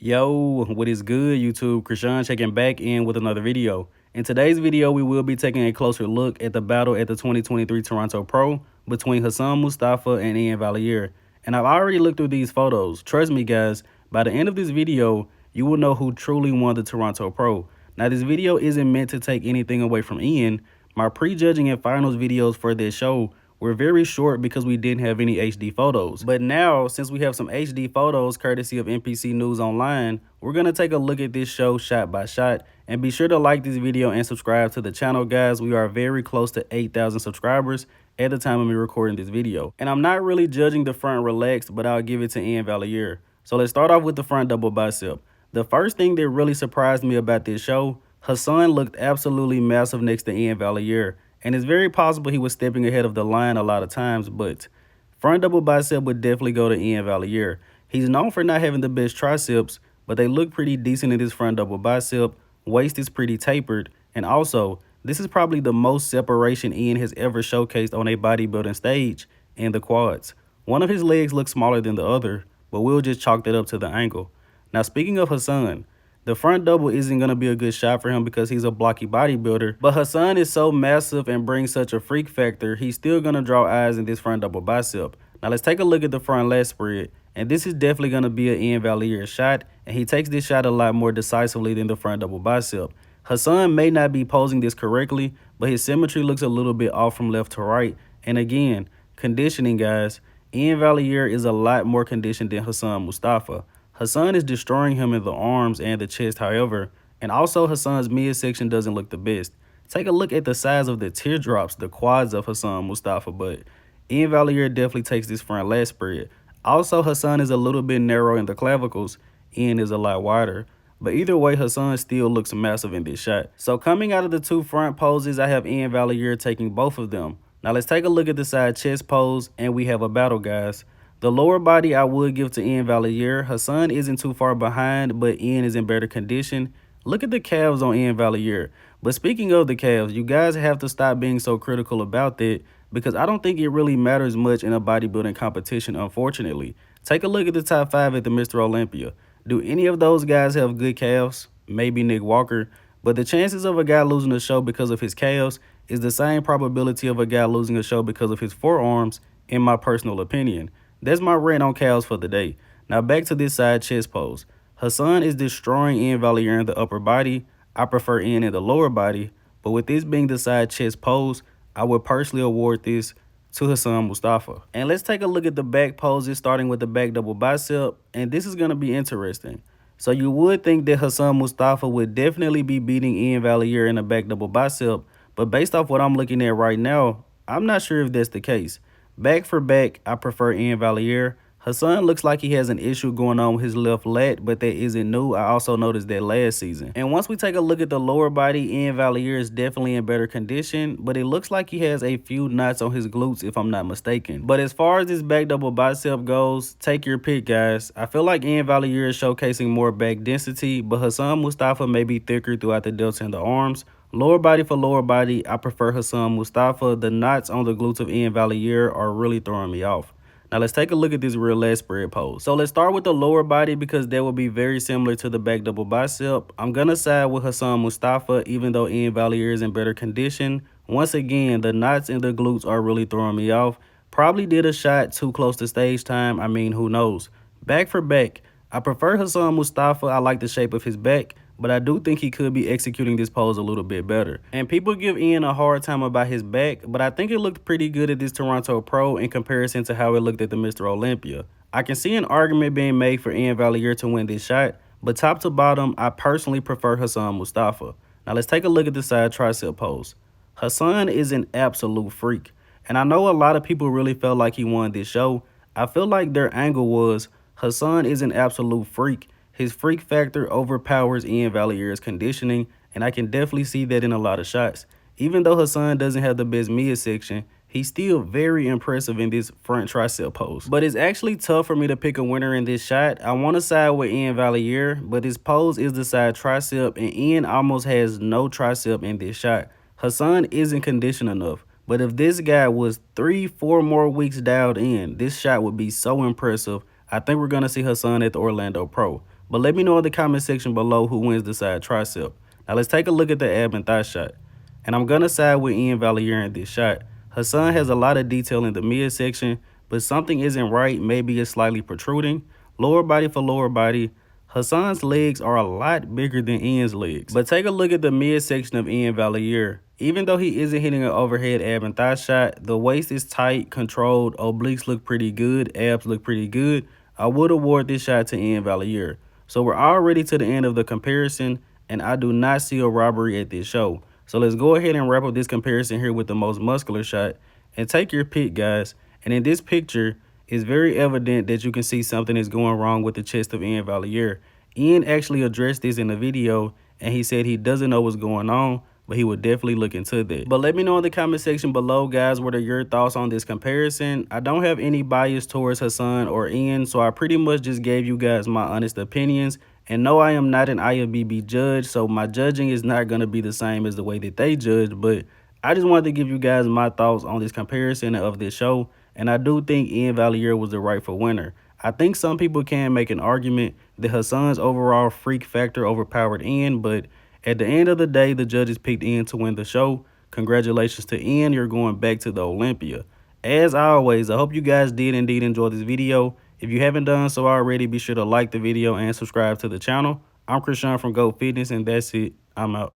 Yo, what is good, YouTube? Krishan checking back in with another video. In today's video, we will be taking a closer look at the battle at the 2023 Toronto Pro between Hassan Mostafa and Ian Valliere. And I've already looked through these photos. Trust me, guys, by the end of this video, you will know who truly won the Toronto Pro. Now, this video isn't meant to take anything away from Ian. My prejudging and finals videos for this show were very short because we didn't have any HD photos. But now, since we have some HD photos courtesy of NPC News Online, we're going to take a look at this show shot by shot. And be sure to like this video and subscribe to the channel, guys. We are very close to 8,000 subscribers at the time of me recording this video. And I'm not really judging the front relaxed, but I'll give it to Ian Valliere. So let's start off with the front double bicep. The first thing that really surprised me about this show, Hassan looked absolutely massive next to Ian Valliere. And it's very possible he was stepping ahead of the line a lot of times, but front double bicep would definitely go to Ian Valliere. He's known for not having the best triceps, but they look pretty decent in this front double bicep. Waist is pretty tapered, and also, this is probably the most separation Ian has ever showcased on a bodybuilding stage in the quads. One of his legs looks smaller than the other, but we'll just chalk that up to the angle. Now, speaking of Hassan, the front double isn't going to be a good shot for him because he's a blocky bodybuilder. But Hassan is so massive and brings such a freak factor, he's still going to draw eyes in this front double bicep. Now let's take a look at the front lat spread. And this is definitely going to be an Ian Valliere shot. And he takes this shot a lot more decisively than the front double bicep. Hassan may not be posing this correctly, but his symmetry looks a little bit off from left to right. And again, conditioning, guys. Ian Valliere is a lot more conditioned than Hassan Mostafa. Hassan is destroying him in the arms and the chest, however, and also Hassan's midsection doesn't look the best. Take a look at the size of the teardrops, the quads of Hassan Mostafa, but Ian Valliere definitely takes this front lat spread. Also, Hassan is a little bit narrow in the clavicles, Ian is a lot wider. But either way, Hassan still looks massive in this shot. So coming out of the two front poses, I have Ian Valliere taking both of them. Now let's take a look at the side chest pose, and we have a battle, guys. The lower body I would give to Ian Valliere. Hassan isn't too far behind, but Ian is in better condition. Look at the calves on Ian Valliere. But speaking of the calves, you guys have to stop being so critical about that because I don't think it really matters much in a bodybuilding competition, unfortunately. Take a look at the top 5 at the Mr. Olympia. Do any of those guys have good calves? Maybe Nick Walker. But the chances of a guy losing a show because of his calves is the same probability of a guy losing a show because of his forearms, in my personal opinion. That's my rant on calves for the day. Now back to this side chest pose. Hassan is destroying Ian Valliere in the upper body. I prefer Ian in the lower body. But with this being the side chest pose, I would personally award this to Hassan Mostafa. And let's take a look at the back poses, starting with the back double bicep. And this is going to be interesting. So you would think that Hassan Mostafa would definitely be beating Ian Valliere in the back double bicep. But based off what I'm looking at right now, I'm not sure if that's the case. Back for back, I prefer Ian Valliere. Hassan looks like he has an issue going on with his left lat, but that isn't new. I also noticed that last season. And once we take a look at the lower body, Ian Valliere is definitely in better condition, but it looks like he has a few knots on his glutes if I'm not mistaken. But as far as this back double bicep goes, take your pick, guys. I feel like Ian Valliere is showcasing more back density, but Hassan Mostafa may be thicker throughout the delts and the arms. Lower body for lower body, I prefer Hassan Mostafa. The knots on the glutes of Ian Valliere are really throwing me off. Now let's take a look at this rear lat spread pose. So let's start with the lower body because that will be very similar to the back double bicep. I'm going to side with Hassan Mostafa even though Ian Valliere is in better condition. Once again, the knots in the glutes are really throwing me off. Probably did a shot too close to stage time. I mean, who knows? Back for back, I prefer Hassan Mostafa. I like the shape of his back, but I do think he could be executing this pose a little bit better. And people give Ian a hard time about his back, but I think it looked pretty good at this Toronto Pro in comparison to how it looked at the Mr. Olympia. I can see an argument being made for Ian Valliere to win this shot, but top to bottom, I personally prefer Hassan Mostafa. Now let's take a look at the side tricep pose. Hassan is an absolute freak, and I know a lot of people really felt like he won this show. I feel like their angle was Hassan is an absolute freak. His freak factor overpowers Ian Valliere's conditioning, and I can definitely see that in a lot of shots. Even though Hassan doesn't have the best midsection, he's still very impressive in this front tricep pose. But it's actually tough for me to pick a winner in this shot. I want to side with Ian Valliere, but his pose is the side tricep, and Ian almost has no tricep in this shot. Hassan isn't conditioned enough. But if this guy was 3-4 more weeks dialed in, this shot would be so impressive. I think we're going to see Hassan at the Orlando Pro. But let me know in the comment section below who wins the side tricep. Now let's take a look at the ab and thigh shot. And I'm going to side with Ian Valier in this shot. Hassan has a lot of detail in the midsection, but something isn't right. Maybe it's slightly protruding. Lower body for lower body. Hassan's legs are a lot bigger than Ian's legs. But take a look at the midsection of Ian Valier. Even though he isn't hitting an overhead ab and thigh shot, the waist is tight, controlled, obliques look pretty good, abs look pretty good. I would award this shot to Ian Valier. So we're already to the end of the comparison, and I do not see a robbery at this show. So let's go ahead and wrap up this comparison here with the most muscular shot, and take your pick, guys. And in this picture, it's very evident that you can see something is going wrong with the chest of Ian Valier. Ian actually addressed this in the video, and he said he doesn't know what's going on, but he would definitely look into that. But let me know in the comment section below, guys, what are your thoughts on this comparison. I don't have any bias towards Hassan or Ian, so I pretty much just gave you guys my honest opinions. And no, I am not an IFBB judge, so my judging is not going to be the same as the way that they judge, but I just wanted to give you guys my thoughts on this comparison of this show, and I do think Ian Valier was the rightful winner. I think some people can make an argument that Hassan's overall freak factor overpowered Ian, but at the end of the day, the judges picked Ian to win the show. Congratulations to Ian, you're going back to the Olympia. As always, I hope you guys did indeed enjoy this video. If you haven't done so already, be sure to like the video and subscribe to the channel. I'm Krishan from Go Fitness, and that's it. I'm out.